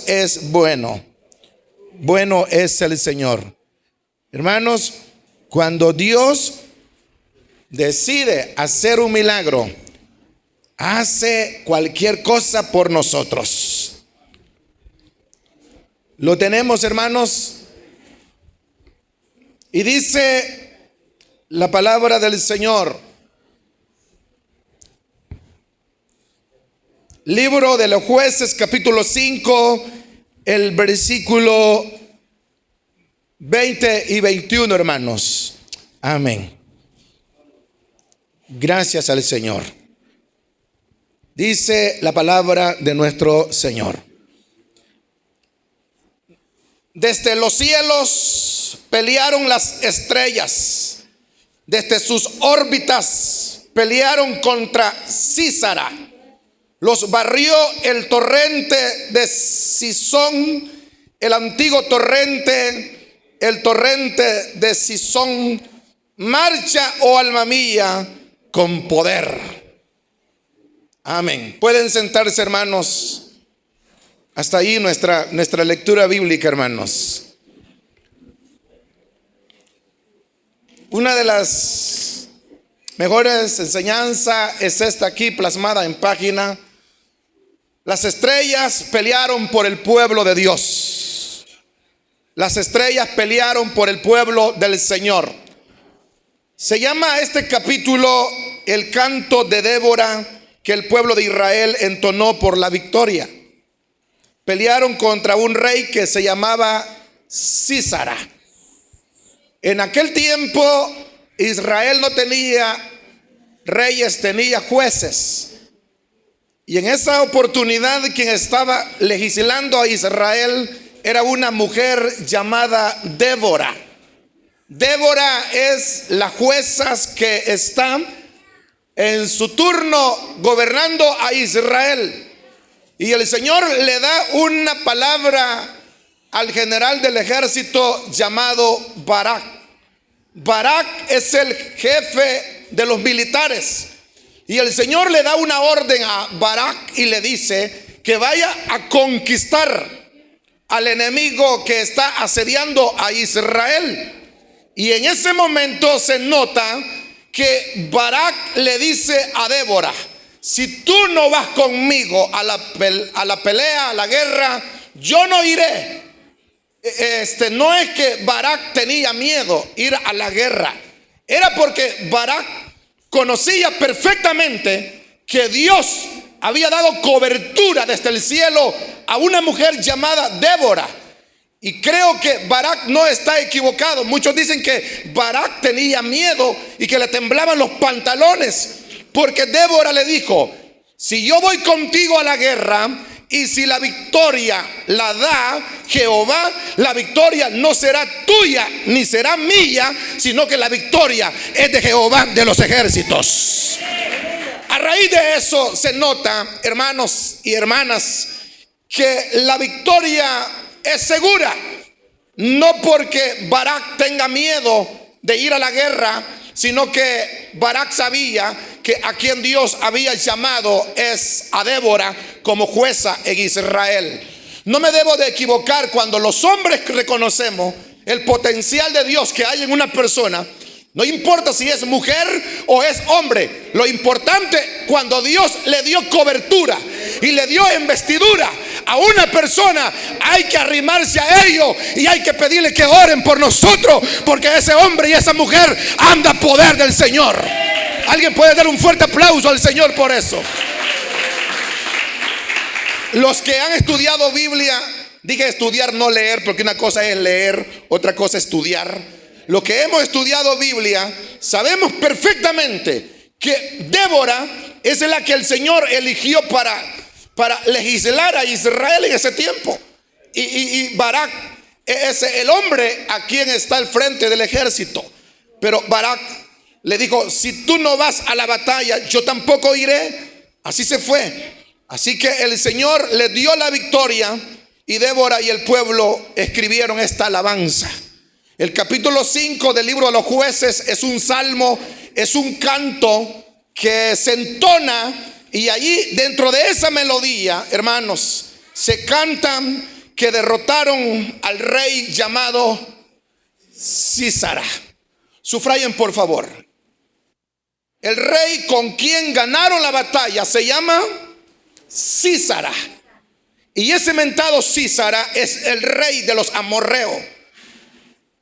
es bueno, bueno es el Señor. Hermanos, cuando Dios decide hacer un milagro, hace cualquier cosa por nosotros. Lo tenemos, hermanos, y dice la palabra del Señor, libro de los Jueces, capítulo 5, el versículo 20 y 21, hermanos. Amén. Gracias al Señor. Dice la palabra de nuestro Señor: desde los cielos pelearon las estrellas, desde sus órbitas pelearon contra Sísara. Los barrió el torrente de Sison, el antiguo torrente, el torrente de Sison. Marcha, oh alma mía, con poder. Amén. Pueden sentarse, hermanos. Hasta ahí nuestra lectura bíblica, hermanos. Una de las mejores enseñanzas es esta aquí plasmada en página. Las estrellas pelearon por el pueblo de Dios. Las estrellas pelearon por el pueblo del Señor. Se llama este capítulo el canto de Débora, que el pueblo de Israel entonó por la victoria. Pelearon contra un rey que se llamaba Sísara. En aquel tiempo Israel no tenía reyes, tenía jueces. Y en esa oportunidad quien estaba legislando a Israel era una mujer llamada Débora. Débora es la jueza que está en su turno gobernando a Israel. Y el Señor le da una palabra al general del ejército llamado Barak. Barak es el jefe de los militares. Y el Señor le da una orden a Barak y le dice que vaya a conquistar al enemigo que está asediando a Israel. Y en ese momento se nota que Barak le dice a Débora: si tú no vas conmigo a la pelea, a la guerra, yo no iré. No es que Barak tenía miedo ir a la guerra, era porque Barak conocía perfectamente que Dios había dado cobertura desde el cielo a una mujer llamada Débora. Y creo que Barak no está equivocado. Muchos dicen que Barak tenía miedo y que le temblaban los pantalones, porque Débora le dijo: si yo voy contigo a la guerra y si la victoria la da Jehová, la victoria no será tuya ni será mía, sino que la victoria es de Jehová de los ejércitos. A raíz de eso se nota, hermanos y hermanas, que la victoria es segura. No porque Barak tenga miedo de ir a la guerra, sino que Barak sabía que a quien Dios había llamado es a Débora como jueza en Israel. No me debo de equivocar cuando los hombres reconocemos el potencial de Dios que hay en una persona. No importa si es mujer o es hombre. Lo importante, cuando Dios le dio cobertura y le dio investidura a una persona, hay que arrimarse a ellos y hay que pedirle que oren por nosotros, porque ese hombre y esa mujer anda poder del Señor. Alguien puede dar un fuerte aplauso al Señor por eso. Los que han estudiado Biblia, dije estudiar, no leer, porque una cosa es leer, otra cosa es estudiar. Los que hemos estudiado Biblia sabemos perfectamente que Débora es la que el Señor eligió para legislar a Israel en ese tiempo. Y Barak es el hombre a quien está al frente del ejército. Pero Barak le dijo: si tú no vas a la batalla, yo tampoco iré. Así se fue. Así que el Señor le dio la victoria y Débora y el pueblo escribieron esta alabanza. El capítulo 5 del libro de los Jueces es un salmo, es un canto que se entona, y allí dentro de esa melodía, hermanos, se canta que derrotaron al rey llamado Sísara. Sufrayen por favor. El rey con quien ganaron la batalla se llama Sísara. Y ese mentado Sísara es el rey de los amorreos,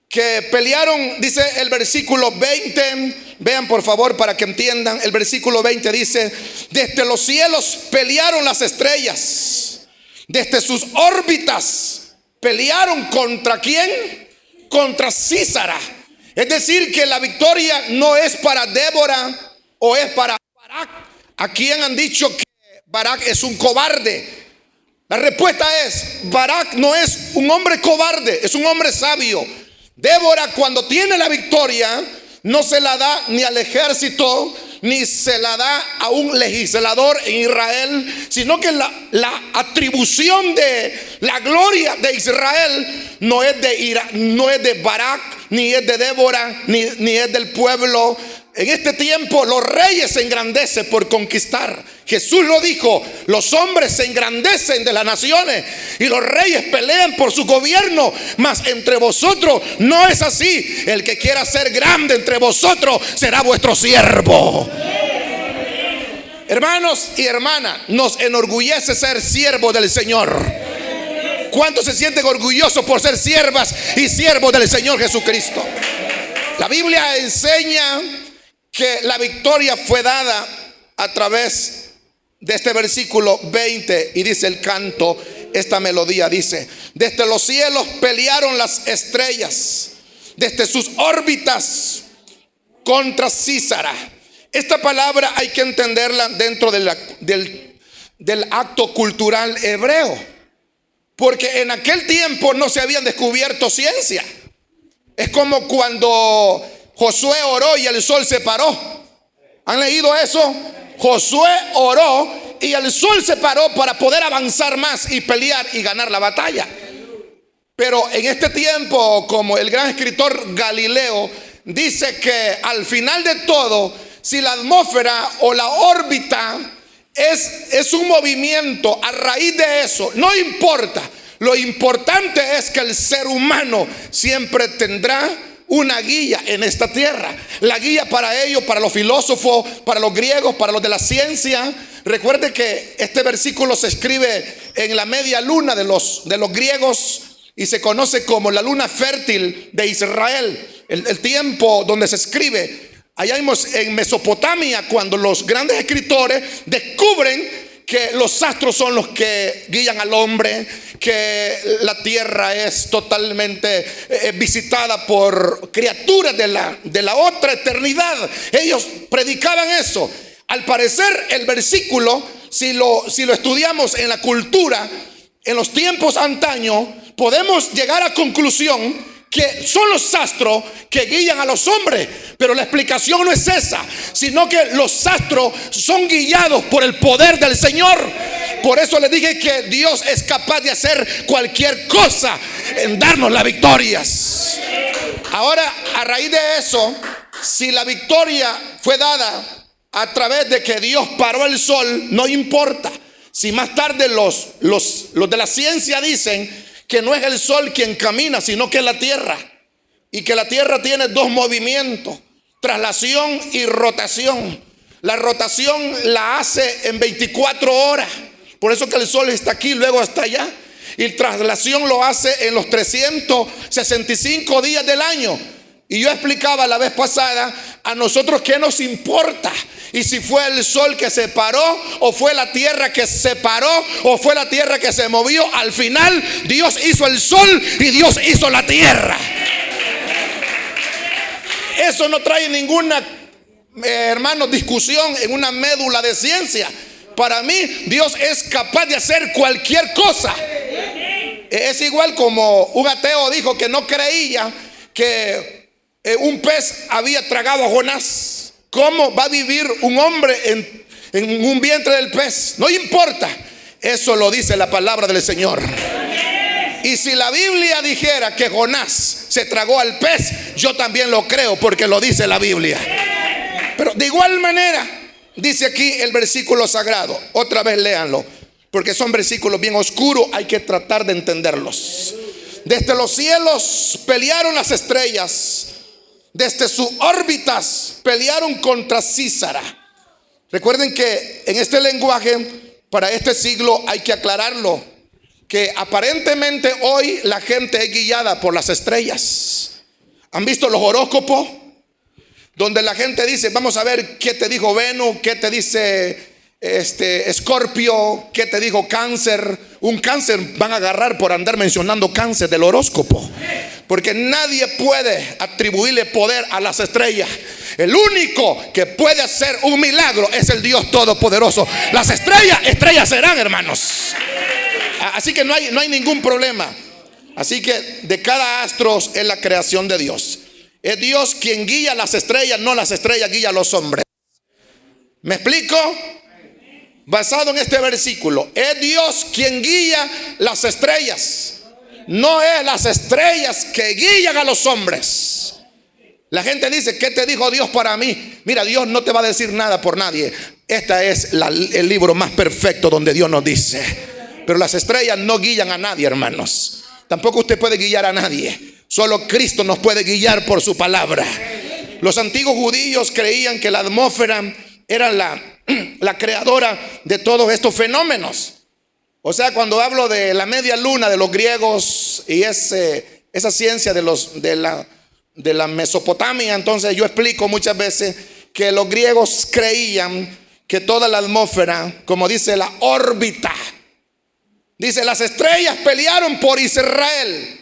que pelearon, dice el versículo 20. Vean por favor para que entiendan. El versículo 20 dice: desde los cielos pelearon las estrellas, desde sus órbitas pelearon. ¿Contra quién? Contra Sísara. Es decir, que la victoria no es para Débora o es para Barak. ¿A quién han dicho que Barak es un cobarde? La respuesta es: Barak no es un hombre cobarde, es un hombre sabio. Débora, cuando tiene la victoria, no se la da ni al ejército, ni se la da a un legislador en Israel, sino que la atribución de la gloria de Israel no es de Barak, ni es de Débora, ni es del pueblo. En este tiempo los reyes se engrandecen por conquistar. Jesús lo dijo: los hombres se engrandecen de las naciones y los reyes pelean por su gobierno, mas entre vosotros no es así. El que quiera ser grande entre vosotros será vuestro siervo. Hermanos y hermanas, nos enorgullece ser siervos del Señor. ¿Cuántos se sienten orgullosos por ser siervas y siervos del Señor Jesucristo? La Biblia enseña que la victoria fue dada a través de este versículo 20, y dice el canto, esta melodía dice: desde los cielos pelearon las estrellas, desde sus órbitas contra Sísara. Esta palabra hay que entenderla dentro del acto cultural hebreo, porque en aquel tiempo no se habían descubierto ciencia. Es como cuando Josué oró y el sol se paró. ¿Han leído eso? Josué oró y el sol se paró para poder avanzar más y pelear y ganar la batalla. Pero en este tiempo, como el gran escritor Galileo dice, que al final de todo, si la atmósfera o la órbita es un movimiento, a raíz de eso, no importa. Lo importante es que el ser humano siempre tendrá una guía en esta tierra. La guía para ellos, para los filósofos, para los griegos, para los de la ciencia. Recuerde que este versículo se escribe en la media luna de los griegos y se conoce como la luna fértil de Israel. El tiempo donde se escribe allá en Mesopotamia, cuando los grandes escritores descubren que los astros son los que guían al hombre, que la tierra es totalmente visitada por criaturas de la otra eternidad. Ellos predicaban eso. Al parecer el versículo, si lo estudiamos en la cultura, en los tiempos antaños, podemos llegar a conclusión que son los astros que guían a los hombres. Pero la explicación no es esa, sino que los astros son guiados por el poder del Señor. Por eso les dije que Dios es capaz de hacer cualquier cosa en darnos las victorias. Ahora, a raíz de eso, si la victoria fue dada a través de que Dios paró el sol, no importa. Si más tarde los de la ciencia dicen que no es el sol quien camina, sino que es la tierra, y que la tierra tiene dos movimientos: traslación y rotación. La rotación la hace en 24 horas. Por eso que el sol está aquí, luego está allá. Y traslación lo hace en los 365 días del año. Y yo explicaba la vez pasada, a nosotros qué nos importa. Y si fue el sol que se paró, o fue la tierra que se paró, o fue la tierra que se movió, al final Dios hizo el sol y Dios hizo la tierra. Eso no trae ninguna, hermanos, discusión en una médula de ciencia. Para mí, Dios es capaz de hacer cualquier cosa. Es igual como un ateo dijo que no creía que un pez había tragado a Jonás. ¿Cómo va a vivir un hombre en un vientre del pez? No importa. Eso lo dice la palabra del Señor. Y si la Biblia dijera que Jonás se tragó al pez, yo también lo creo, porque lo dice la Biblia. Pero de igual manera, dice aquí el versículo sagrado, otra vez léanlo: porque son versículos bien oscuros, hay que tratar de entenderlos. Desde los cielos pelearon las estrellas, desde sus órbitas pelearon contra Císara. Recuerden que en este lenguaje, para este siglo, hay que aclararlo, que aparentemente hoy la gente es guiada por las estrellas. ¿Han visto los horóscopos? Donde la gente dice, vamos a ver qué te dijo Venus, qué te dice Escorpio, qué te dijo Cáncer. Un Cáncer van a agarrar por andar mencionando Cáncer del horóscopo, porque nadie puede atribuirle poder a las estrellas. El único que puede hacer un milagro es el Dios Todopoderoso. Las estrellas serán, hermanos. Así que no hay ningún problema. Así que de cada astro es la creación de Dios. Es Dios quien guía las estrellas, no las estrellas guían a los hombres. ¿Me explico? Basado en este versículo, es Dios quien guía las estrellas, no es las estrellas que guían a los hombres. La gente dice, ¿qué te dijo Dios para mí? Mira, Dios no te va a decir nada por nadie. Este es el libro más perfecto donde Dios nos dice. Pero las estrellas no guían a nadie, hermanos. Tampoco usted puede guiar a nadie. Solo Cristo nos puede guiar por su palabra. Los antiguos judíos creían que la atmósfera era la creadora de todos estos fenómenos. O sea, cuando hablo de la media luna de los griegos y esa ciencia de la Mesopotamia, entonces yo explico muchas veces que los griegos creían que toda la atmósfera, como dice la órbita, dice, las estrellas pelearon por Israel.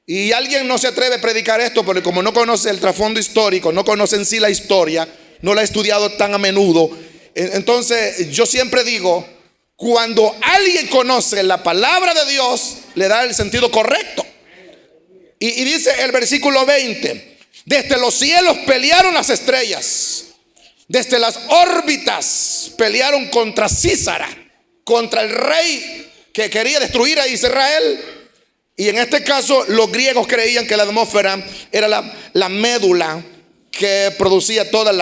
Y alguien no se atreve a predicar esto porque como no conoce el trasfondo histórico, no conoce en sí la historia, no la ha estudiado tan a menudo. Entonces yo siempre digo, cuando alguien conoce la palabra de Dios, le da el sentido correcto. Y dice el versículo 20, desde los cielos pelearon las estrellas, desde las órbitas pelearon contra Císara, contra el rey que quería destruir a Israel. Y en este caso los griegos creían que la atmósfera era la médula que producía todos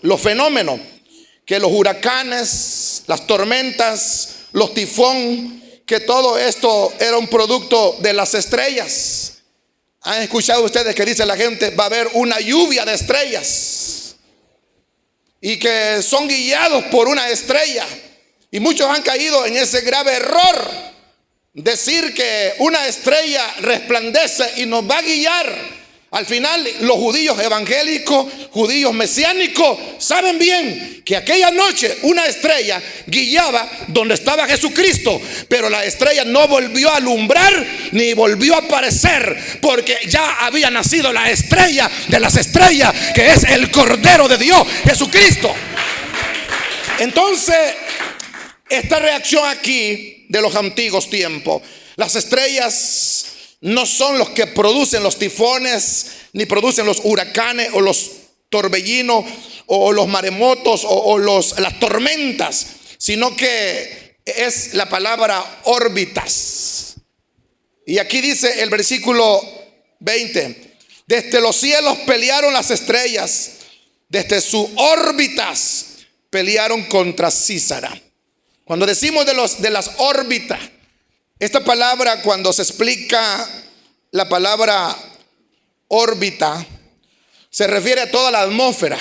los fenómenos, que los huracanes, las tormentas, los tifón, que todo esto era un producto de las estrellas. ¿Han escuchado ustedes que dice la gente, va a haber una lluvia de estrellas? Y que son guiados por una estrella. Y muchos han caído en ese grave error, decir que una estrella resplandece y nos va a guiar. Al final los judíos evangélicos, judíos mesiánicos, saben bien que aquella noche una estrella guiaba donde estaba Jesucristo, pero la estrella no volvió a alumbrar ni volvió a aparecer, porque ya había nacido la estrella de las estrellas, que es el Cordero de Dios, Jesucristo. Entonces, esta reacción aquí de los antiguos tiempos, las estrellas no son los que producen los tifones, ni producen los huracanes o los torbellinos o los maremotos o las tormentas, sino que es la palabra órbitas. Y aquí dice el versículo 20, desde los cielos pelearon las estrellas, desde sus órbitas pelearon contra Císara. Cuando decimos de las órbitas, esta palabra, cuando se explica la palabra órbita, se refiere a toda la atmósfera,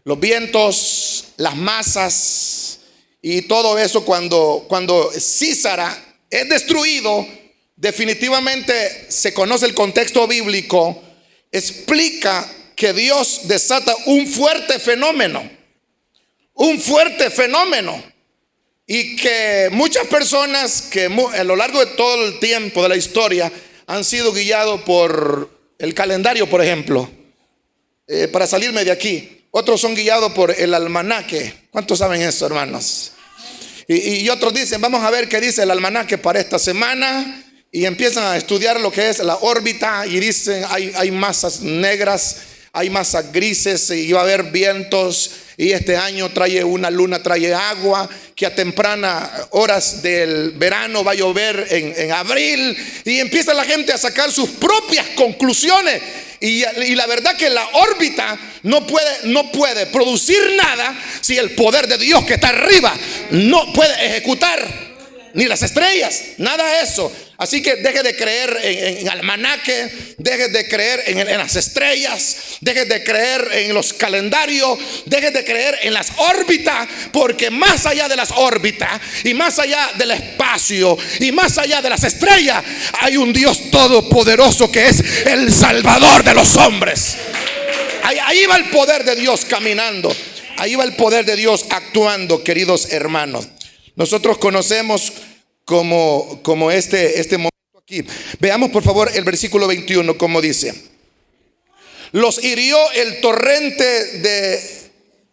los vientos, las masas y todo eso. Cuando Císara es destruido, definitivamente se conoce el contexto bíblico, explica que Dios desata un fuerte fenómeno, y que muchas personas que a lo largo de todo el tiempo de la historia han sido guiados por el calendario, por ejemplo, para salirme de aquí. Otros son guiados por el almanaque. ¿Cuántos saben eso, hermanos? Y otros dicen, vamos a ver qué dice el almanaque para esta semana, y empiezan a estudiar lo que es la órbita y dicen, hay masas negras, hay masas grises y va a haber vientos, y este año una luna trae agua, que a tempranas horas del verano va a llover en abril, y empieza la gente a sacar sus propias conclusiones. Y la verdad que la órbita no puede producir nada si el poder de Dios que está arriba no puede ejecutar. Ni las estrellas, nada de eso. Así que deje de creer en almanaque, deje de creer en las estrellas, deje de creer en los calendarios, deje de creer en las órbitas, porque más allá de las órbitas y más allá del espacio y más allá de las estrellas hay un Dios todopoderoso que es el Salvador de los hombres. Ahí va el poder de Dios caminando, ahí va el poder de Dios actuando, queridos hermanos. Nosotros conocemos como este momento aquí. Veamos por favor el versículo 21, como dice: los hirió el torrente de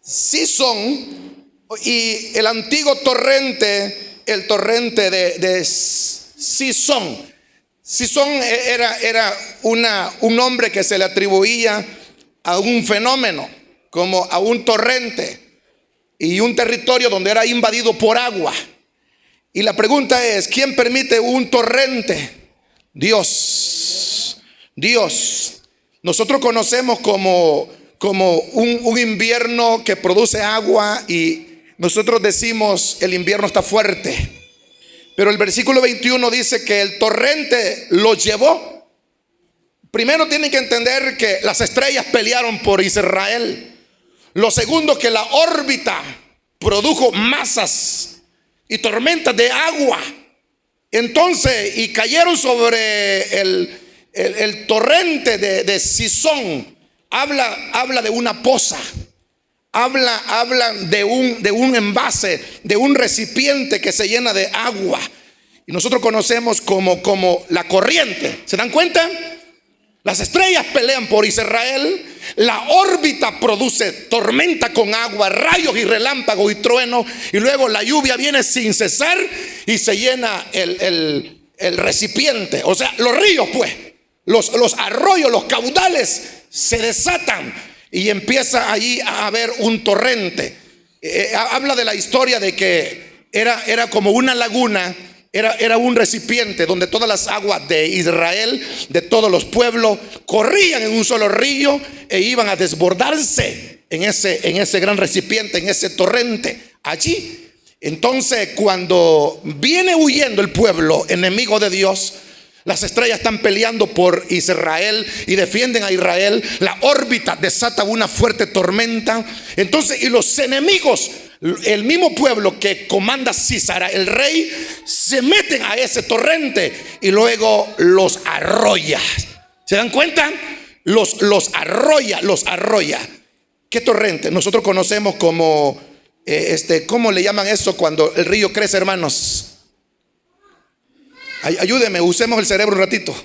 Sison, y el antiguo torrente, el torrente de Sison. Sison era un nombre que se le atribuía a un fenómeno, como a un torrente y un territorio donde era invadido por agua. Y la pregunta es: ¿quién permite un torrente? Dios. Nosotros conocemos como un invierno que produce agua, y nosotros decimos el invierno está fuerte. Pero el versículo 21 dice que el torrente lo llevó. Primero tienen que entender que las estrellas pelearon por Israel. Lo segundo, que la órbita produjo masas y tormentas de agua. Entonces, y cayeron sobre el torrente de Sison. Habla de una poza. Habla de un envase, de un recipiente que se llena de agua. Y nosotros conocemos como la corriente. ¿Se dan cuenta? Las estrellas pelean por Israel. La órbita produce tormenta con agua, rayos y relámpagos y truenos. Y luego la lluvia viene sin cesar y se llena el recipiente. O sea, los ríos pues, los arroyos, los caudales se desatan y empieza allí a haber un torrente. Habla de la historia de que era como una laguna. Era un recipiente donde todas las aguas de Israel, de todos los pueblos, corrían en un solo río e iban a desbordarse en ese gran recipiente, en ese torrente allí. Entonces, cuando viene huyendo el pueblo enemigo de Dios, las estrellas están peleando por Israel y defienden a Israel. La órbita desata una fuerte tormenta. Entonces, y los enemigos, el mismo pueblo que comanda Císara, el rey, se meten a ese torrente y luego los arrolla. ¿Se dan cuenta? Los arrolla. ¿Qué torrente? Nosotros conocemos como ¿cómo le llaman eso cuando el río crece, hermanos? Ayúdeme, usemos el cerebro un ratito.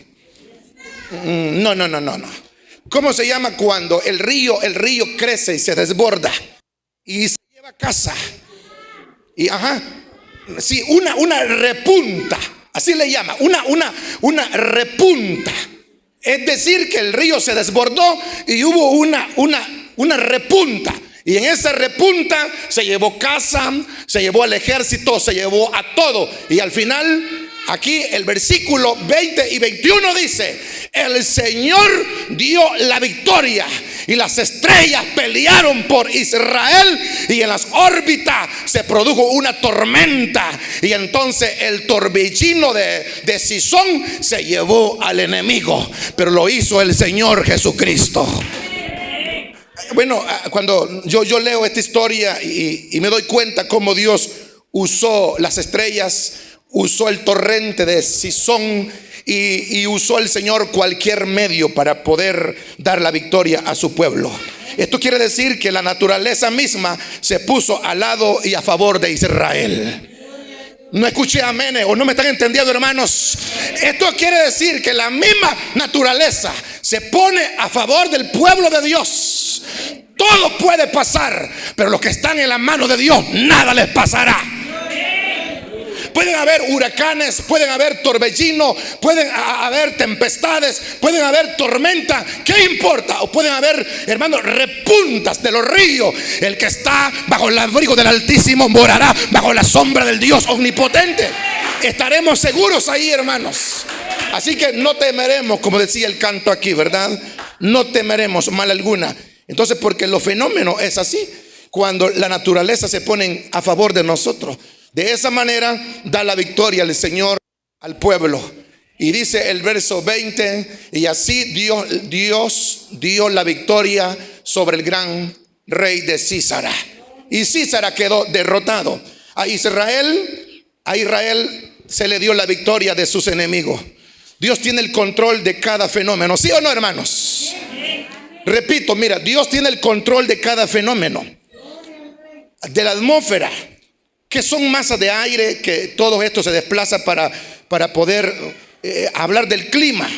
No. ¿Cómo se llama cuando el río crece y se desborda y se lleva a casa? Y sí, una repunta, así le llama, una repunta. Es decir, que el río se desbordó y hubo una repunta. Y en esa repunta se llevó casa, se llevó al ejército, se llevó a todo. Y al final, aquí el versículo 20 y 21 dice: el Señor dio la victoria y las estrellas pelearon por Israel, y en las órbitas se produjo una tormenta, y entonces el torbellino de Sison se llevó al enemigo, pero lo hizo el Señor Jesucristo. Bueno, cuando yo leo esta historia y me doy cuenta cómo Dios usó las estrellas, usó el torrente de Sison y usó el Señor cualquier medio para poder dar la victoria a su pueblo. Esto quiere decir que la naturaleza misma se puso al lado y a favor de Israel. No escuché amén o no me están entendiendo, hermanos. Esto quiere decir que la misma naturaleza se pone a favor del pueblo de Dios. Todo puede pasar, pero los que están en la mano de Dios, nada les pasará. Pueden haber huracanes, pueden haber torbellinos, pueden haber tempestades, pueden haber tormentas. ¿Qué importa? O pueden haber, hermanos, repuntas de los ríos. El que está bajo el abrigo del Altísimo morará bajo la sombra del Dios omnipotente. Estaremos seguros ahí, hermanos. Así que no temeremos, como decía el canto aquí, ¿verdad? no temeremos mal alguna. Entonces, porque los fenómenos es así, cuando la naturaleza se pone a favor de nosotros. De esa manera da la victoria el Señor al pueblo. Y dice el verso 20, y así Dios dio la victoria sobre el gran rey de Císara. Y Císara quedó derrotado. A Israel se le dio la victoria de sus enemigos. Dios tiene el control de cada fenómeno, ¿sí o no, hermanos? Repito, mira, Dios tiene el control de cada fenómeno. De la atmósfera, que son masas de aire, que todo esto se desplaza para poder hablar del clima.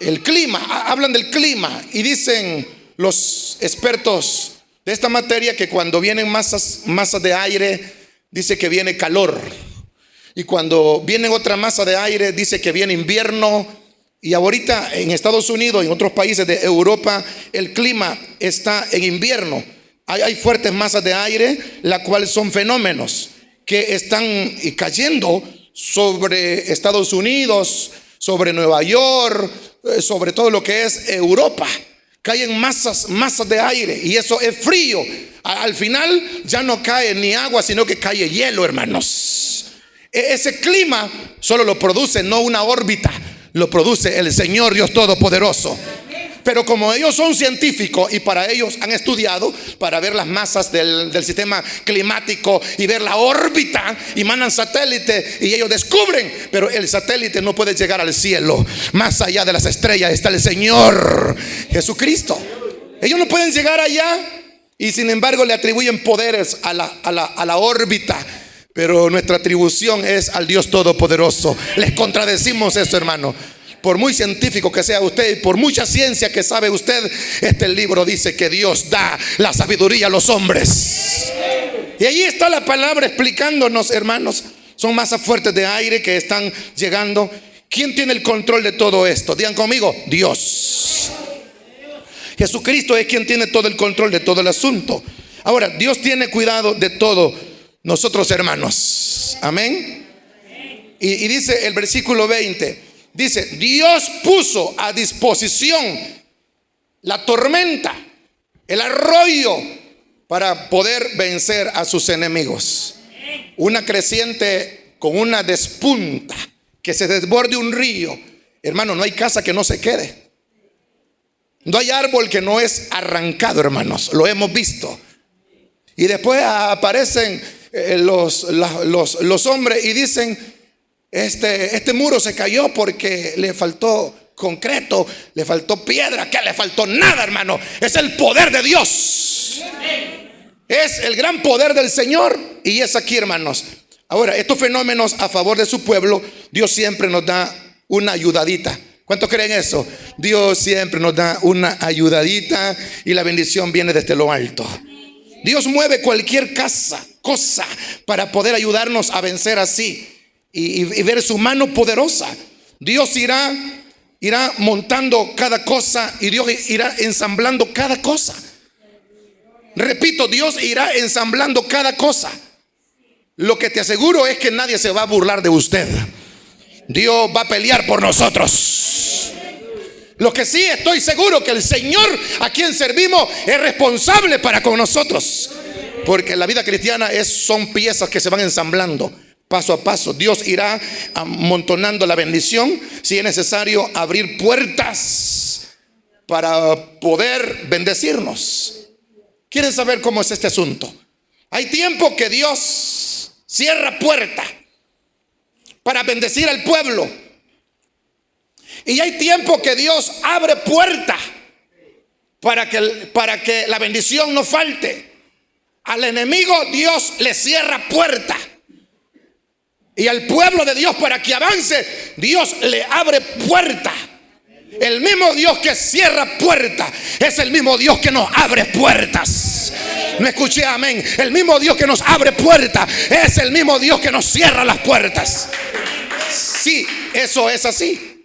El clima, hablan del clima y dicen los expertos de esta materia que cuando vienen masas de aire, dice que viene calor. Y cuando viene otra masa de aire, dice que viene invierno. Y ahorita en Estados Unidos y en otros países de Europa, el clima está en invierno. Hay fuertes masas de aire, las cuales son fenómenos que están cayendo sobre Estados Unidos, sobre Nueva York, sobre todo lo que es Europa. Caen masas de aire y eso es frío. Al final ya no cae ni agua, sino que cae hielo, hermanos. Ese clima solo lo produce no una órbita, lo produce el Señor Dios Todopoderoso. Pero como ellos son científicos y para ellos han estudiado para ver las masas del sistema climático y ver la órbita, y mandan satélites y ellos descubren, pero el satélite no puede llegar al cielo. Más allá de las estrellas está el Señor Jesucristo. Ellos no pueden llegar allá y sin embargo le atribuyen poderes a la órbita. Pero nuestra atribución es al Dios Todopoderoso. Les contradecimos eso, hermano. Por muy científico que sea usted, por mucha ciencia que sabe usted, este libro dice que Dios da la sabiduría a los hombres. Y allí está la palabra explicándonos, hermanos. Son masas fuertes de aire que están llegando. ¿Quién tiene el control de todo esto? Digan conmigo, Dios. Jesucristo es quien tiene todo el control de todo el asunto. Ahora, Dios tiene cuidado de todo nosotros, hermanos. Amén. Y dice el versículo 20. Dice, Dios puso a disposición la tormenta, el arroyo, para poder vencer a sus enemigos. Una creciente con una despunta, que se desborde un río. Hermano, no hay casa que no se quede. No hay árbol que no es arrancado, hermanos. Lo hemos visto. Y después aparecen los hombres y dicen, este muro se cayó porque le faltó concreto, le faltó piedra. ¿Qué le faltó? Nada, hermano. Es el poder de Dios. Es el gran poder del Señor. Y es aquí, hermanos. Ahora, estos fenómenos a favor de su pueblo, Dios siempre nos da una ayudadita. ¿Cuántos creen eso? Dios siempre nos da una ayudadita y la bendición viene desde lo alto. Dios mueve cualquier cosa para poder ayudarnos a vencer así. Y ver su mano poderosa. Dios irá montando cada cosa y Dios irá ensamblando cada cosa. Repito, Dios irá ensamblando cada cosa. Lo que te aseguro es que nadie se va a burlar de usted. Dios va a pelear por nosotros. Lo que sí estoy seguro que el Señor a quien servimos es responsable para con nosotros. Porque la vida cristiana son piezas que se van ensamblando. Paso a paso, Dios irá amontonando la bendición. Si es necesario abrir puertas para poder bendecirnos. ¿Quieren saber cómo es este asunto? Hay tiempo que Dios cierra puerta para bendecir al pueblo. Y hay tiempo que Dios abre puerta para que la bendición no falte. Al enemigo Dios le cierra puerta. Y al pueblo de Dios, para que avance, Dios le abre puerta. El mismo Dios que cierra puertas es el mismo Dios que nos abre puertas. No escuché amén. El mismo Dios que nos abre puertas es el mismo Dios que nos cierra las puertas. Sí, eso es así.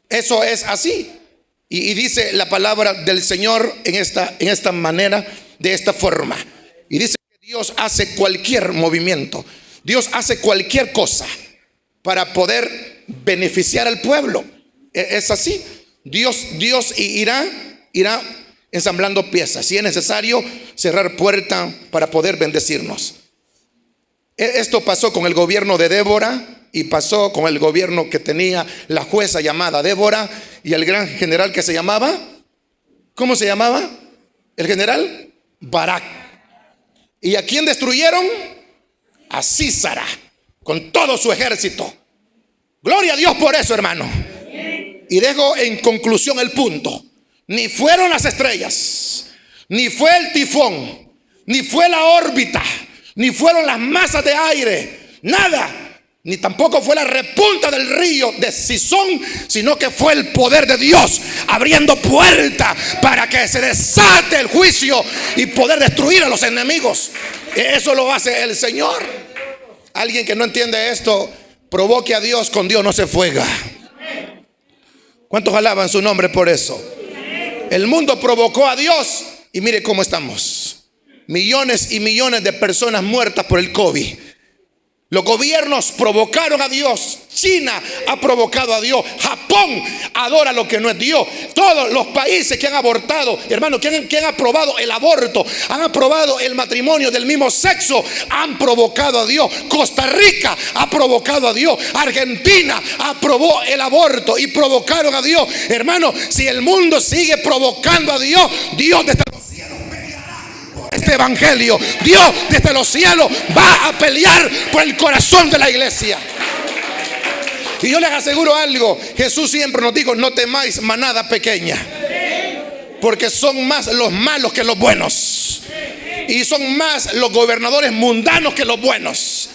Eso es así. Y dice la palabra del Señor en esta manera, de esta forma. Y dice que Dios hace cualquier movimiento. Dios hace cualquier cosa para poder beneficiar al pueblo. Es así. Dios irá ensamblando piezas. Si es necesario cerrar puerta para poder bendecirnos. Esto pasó con el gobierno de Débora y pasó con el gobierno que tenía la jueza llamada Débora y el gran general que se llamaba, ¿cómo se llamaba? El general Barak. ¿Y a quién destruyeron? A Sísara con todo su ejército. Gloria a Dios por eso, hermano. Y dejo en conclusión el punto. Ni fueron las estrellas, ni fue el tifón, ni fue la órbita, ni fueron las masas de aire, nada. Ni tampoco fue la repunta del río de Sison, sino que fue el poder de Dios abriendo puerta para que se desate el juicio y poder destruir a los enemigos. Eso lo hace el Señor. Alguien que no entiende esto, provoque a Dios, con Dios no se fuega. ¿Cuántos alaban su nombre por eso? El mundo provocó a Dios y mire cómo estamos. Millones y millones de personas muertas por el COVID. Los gobiernos provocaron a Dios. China ha provocado a Dios. Japón adora lo que no es Dios. Todos los países que han abortado, hermano, que han aprobado el aborto, han aprobado el matrimonio del mismo sexo, han provocado a Dios. Costa Rica ha provocado a Dios. Argentina aprobó el aborto y provocaron a Dios. Hermano, si el mundo sigue provocando a Dios, Dios desde los cielos peleará por este evangelio. Dios desde los cielos va a pelear por el corazón de la iglesia. Y yo les aseguro algo, Jesús siempre nos dijo: no temáis manada pequeña, porque son más los malos que los buenos, y son más los gobernadores mundanos que los buenos,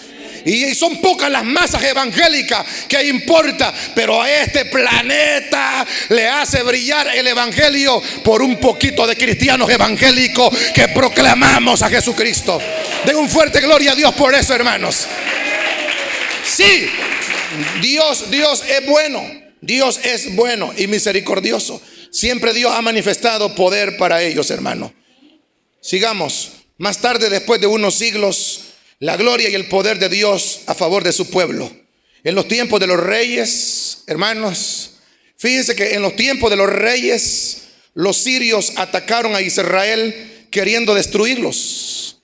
y son pocas las masas evangélicas que importa. Pero a este planeta le hace brillar el evangelio por un poquito de cristianos evangélicos que proclamamos a Jesucristo. Den un fuerte gloria a Dios por eso, hermanos. Sí, Dios es bueno. Dios es bueno y misericordioso. Siempre Dios ha manifestado poder para ellos, hermano. Sigamos. Más tarde, después de unos siglos, la gloria y el poder de Dios a favor de su pueblo. En los tiempos de los reyes, hermanos, fíjense que en los tiempos de los reyes, los sirios atacaron a Israel queriendo destruirlos.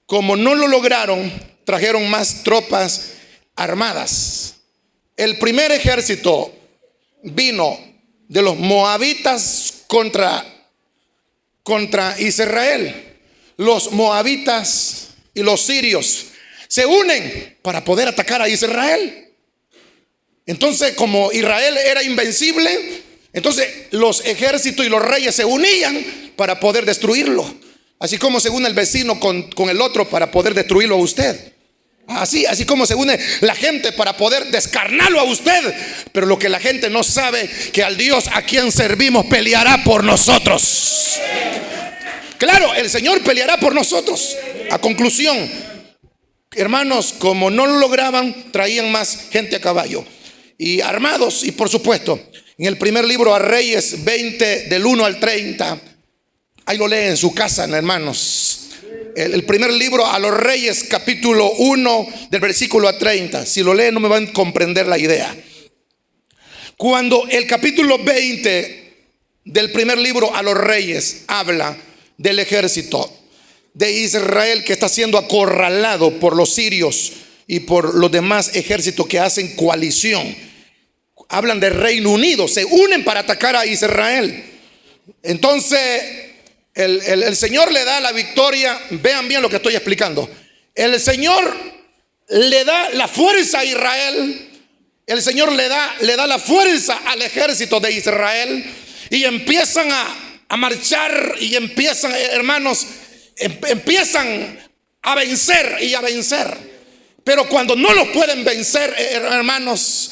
Como no lo lograron, trajeron más tropas armadas. El primer ejército vino de los moabitas contra Israel. Los moabitas y los sirios se unen para poder atacar a Israel. Entonces, como Israel era invencible, entonces los ejércitos y los reyes se unían para poder destruirlo. Así como se une el vecino con el otro para poder destruirlo a usted. Así como se une la gente para poder descarnarlo a usted. Pero lo que la gente no sabe, que al Dios a quien servimos peleará por nosotros. Claro, el Señor peleará por nosotros. A conclusión, hermanos, como no lo lograban, traían más gente a caballo y armados. Y por supuesto, en el primer libro a Reyes 20, del 1 al 30, ahí lo leen en su casa, hermanos. El primer libro a los Reyes, capítulo 1, del versículo a 30. Si lo leen no me van a comprender la idea. Cuando el capítulo 20 del primer libro a los Reyes habla del ejército de Israel que está siendo acorralado por los sirios y por los demás ejércitos que hacen coalición, hablan del Reino Unido, se unen para atacar a Israel. Entonces el Señor le da la victoria. Vean bien lo que estoy explicando. El Señor le da la fuerza a Israel. El Señor le da la fuerza al ejército de Israel. Y empiezan a marchar. Y empiezan, hermanos, empiezan a vencer y a vencer. Pero cuando no los pueden vencer, hermanos,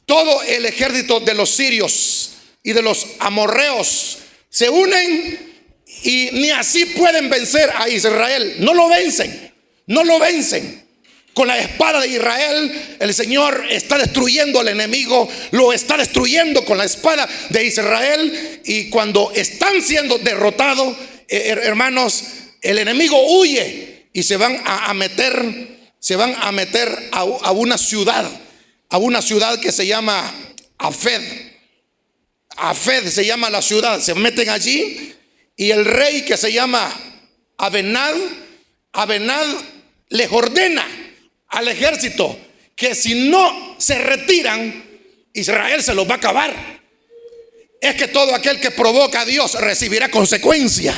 todo el ejército de los sirios y de los amorreos se unen. Y ni así pueden vencer a Israel. No lo vencen. Con la espada de Israel, el Señor está destruyendo al enemigo. Lo está destruyendo con la espada de Israel. Y cuando están siendo derrotados, hermanos, el enemigo huye y se van a meter a una ciudad que se llama Afed. Afed se llama la ciudad. Se meten allí y el rey, que se llama Abenad les ordena al ejército que si no se retiran, Israel se los va a acabar. Es que todo aquel que provoca a Dios recibirá consecuencias.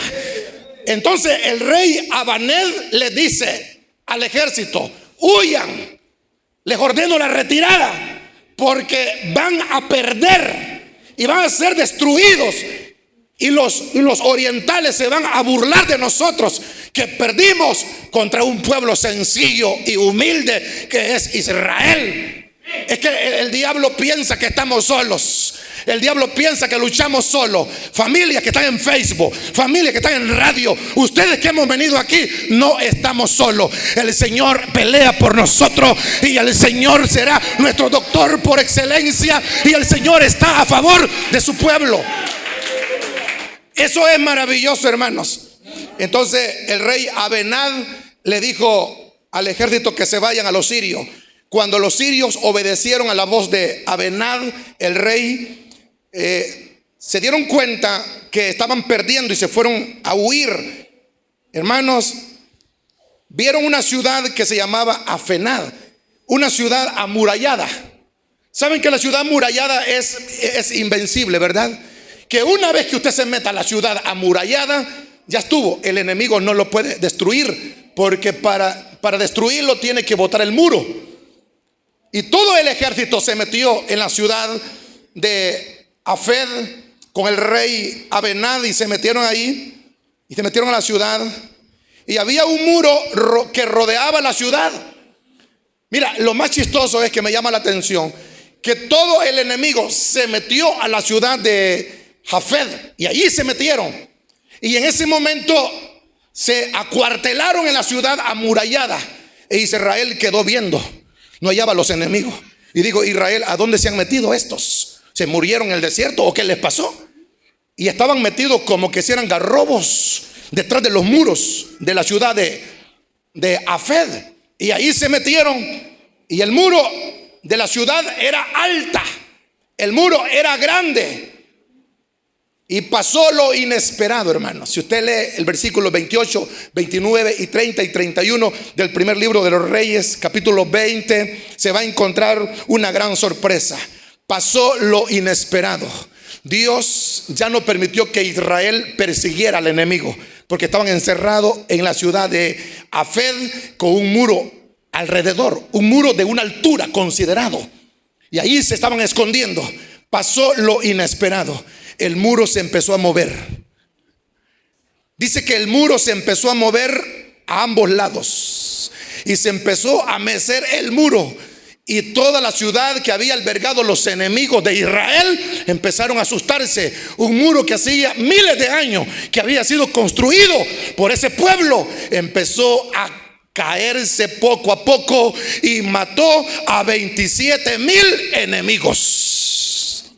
Entonces el rey Abenad le dice al ejército: huyan, les ordeno la retirada, porque van a perder y van a ser destruidos. Y los orientales se van a burlar de nosotros, que perdimos contra un pueblo sencillo y humilde que es Israel. Es que el diablo piensa que estamos solos. El diablo piensa que luchamos solos. Familias que están en Facebook, familias que están en radio, ustedes que hemos venido aquí, no estamos solos. El Señor pelea por nosotros y el Señor será nuestro doctor por excelencia, y el Señor está a favor de su pueblo. Eso es maravilloso, hermanos. Entonces el rey Abenad le dijo al ejército que se vayan a los sirios. Cuando los sirios obedecieron a la voz de Abenad, el rey, se dieron cuenta que estaban perdiendo y se fueron a huir. Hermanos, vieron una ciudad que se llamaba Afenad, una ciudad amurallada. Saben que la ciudad amurallada es invencible, ¿verdad? Que una vez que usted se meta a la ciudad amurallada, ya estuvo. El enemigo no lo puede destruir, porque para destruirlo tiene que botar el muro. Y todo el ejército se metió en la ciudad de Afed con el rey Abenad, y se metieron ahí y se metieron a la ciudad, y había un muro que rodeaba la ciudad. Mira, lo más chistoso es que me llama la atención que todo el enemigo se metió a la ciudad de Afed, y allí se metieron, y en ese momento se acuartelaron en la ciudad amurallada, e Israel quedó viendo, no hallaba a los enemigos. Y digo: Israel, ¿a dónde se han metido estos? ¿Se murieron en el desierto o qué les pasó? Y estaban metidos como que si eran garrobos detrás de los muros de la ciudad de Afed. Y ahí se metieron, y el muro de la ciudad era alta, el muro era grande. Y pasó lo inesperado, hermanos. Si usted lee el versículo 28, 29 y 30 y 31 del primer libro de los Reyes, capítulo 20, se va a encontrar una gran sorpresa. Pasó lo inesperado. Dios ya no permitió que Israel persiguiera al enemigo, porque estaban encerrados en la ciudad de Afed con un muro alrededor, un muro de una altura considerado, y ahí se estaban escondiendo. Pasó lo inesperado. El muro se empezó a mover. Dice que el muro se empezó a mover a ambos lados, y se empezó a mecer el muro, y toda la ciudad que había albergado los enemigos de Israel empezaron a asustarse. Un muro que hacía miles de años que había sido construido por ese pueblo empezó a caerse poco a poco, y mató a 27,000 enemigos.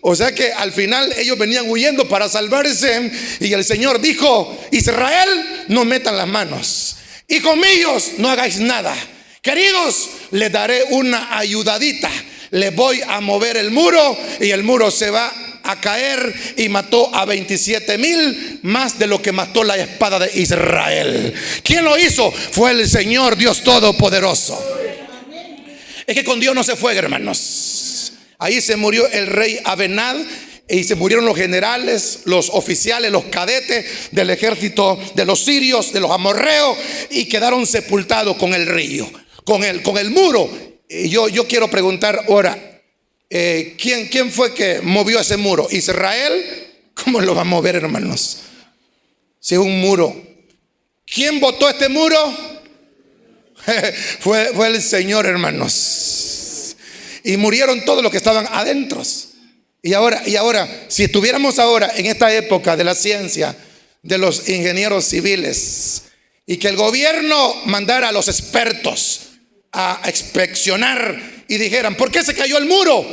O sea que al final ellos venían huyendo para salvarse, y el Señor dijo: Israel, no metan las manos, hijos míos, no hagáis nada. Queridos, les daré una ayudadita. Les voy a mover el muro, y el muro se va a caer. Y mató a 27,000, más de lo que mató la espada de Israel. ¿Quién lo hizo? Fue el Señor Dios Todopoderoso. Es que con Dios no se fue, hermanos. Ahí se murió el rey Abenad, y se murieron los generales, los oficiales, los cadetes del ejército de los sirios, de los amorreos, y quedaron sepultados con el río, con el muro. Y yo quiero preguntar ahora, ¿quién fue que movió ese muro? ¿Israel? ¿Cómo lo va a mover, hermanos? Si es un muro. ¿Quién botó este muro? fue el Señor, hermanos. Y murieron todos los que estaban adentro. Y ahora, si estuviéramos ahora en esta época de la ciencia, de los ingenieros civiles, y que el gobierno mandara a los expertos a inspeccionar y dijeran: ¿por qué se cayó el muro?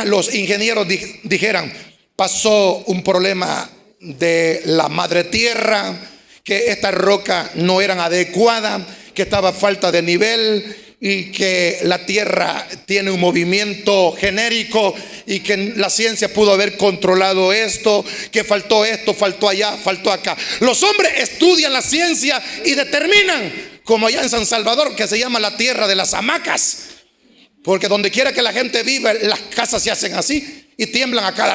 Los ingenieros dijeran: pasó un problema de la madre tierra, que estas rocas no eran adecuadas, que estaba falta de nivel, y que la tierra tiene un movimiento genérico y que la ciencia pudo haber controlado esto, que faltó esto, faltó allá, faltó acá. Los hombres estudian la ciencia y determinan, como allá en San Salvador, que se llama la tierra de las hamacas, porque donde quiera que la gente vive, las casas se hacen así y tiemblan a cada